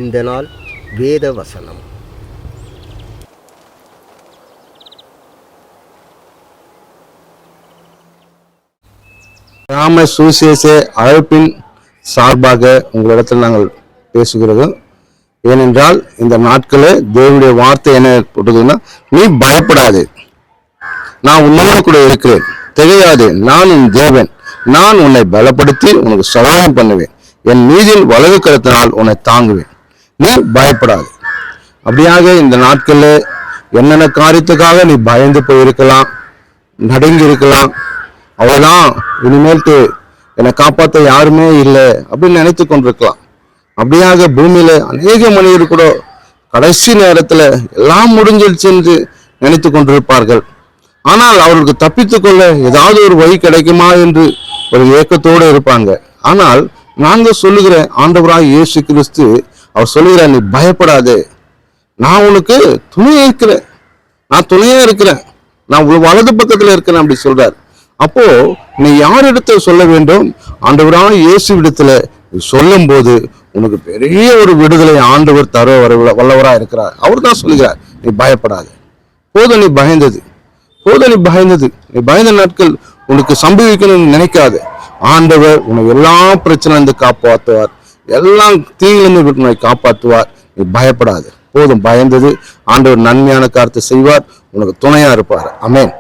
இந்த நாள் வேத வசனம். கிராம சுவிசேஷ அழைப்பின் சார்பாக உங்களிடத்தில் நாங்கள் பேசுகிறது. ஏனென்றால் இந்த நாட்களில் தேவனுடைய வார்த்தை என்ன போட்டதுன்னா, நீ பயப்படாது, நான் உன்னோடு கூட இருக்கிறேன், திகையாது, நான் உன் தேவன், நான் உன்னை பலப்படுத்தி உனக்கு சகாயம் பண்ணுவேன், என் நீதியின் வலது கரத்தினால் உன்னை தாங்குவேன், நீ பயப்படாது. அப்படியாக இந்த நாட்களில் என்னென்ன காரியத்துக்காக நீ பயந்து போயிருக்கலாம், நடுங்கி இருக்கலாம், அவ்வளவுதான் இனிமேல்ட்டு என்னை காப்பாற்ற யாருமே இல்லை அப்படின்னு நினைத்து கொண்டிருக்கலாம். அப்படியாக பூமியில அநேக மனிதர் கூட கடைசி நேரத்துல எல்லாம் முடிஞ்சிருச்சு என்று நினைத்து கொண்டிருப்பார்கள். ஆனால் அவர்களுக்கு தப்பித்து கொள்ள ஏதாவது ஒரு வழி கிடைக்குமா என்று ஒரு ஏக்கத்தோடு இருப்பாங்க. ஆனால் நாங்க சொல்லுகிற ஆண்டவராய் இயேசு கிறிஸ்து அவர் சொல்லுகிறார், நீ பயப்படாதே, நான் உனக்கு துணையா இருக்கிறேன், நான் துணையா இருக்கிறேன், நான் வலது பக்கத்துல இருக்கிறேன் அப்படி சொல்றார். அப்போ நீ யாரிடத்துல சொல்ல வேண்டும்? ஆண்டவராய் இயேசு இடத்துல சொல்லும் போது உனக்கு பெரிய ஒரு விடுதலை ஆண்டவர் தர வல்லவரா இருக்கிறார். அவர் தான் சொல்லுகிறார், நீ பயப்படாது. போதும் நீ பயந்தது, போதும் நீ பயந்தது, நீ பயந்த நாட்கள் உனக்கு சம்பவிக்கணும்னு நினைக்காது. ஆண்டவர் உன்னை எல்லா பிரச்சனையிலிருந்து காப்பாற்றுவார், எல்லா தீங்கிலிருந்து உன்னை காப்பாற்றுவார். நீ பயப்படாது, போதும் பயந்தது. ஆண்டவர் நன்மையான காரியத்தை செய்வார், உனக்கு துணையா இருப்பார். ஆமென்.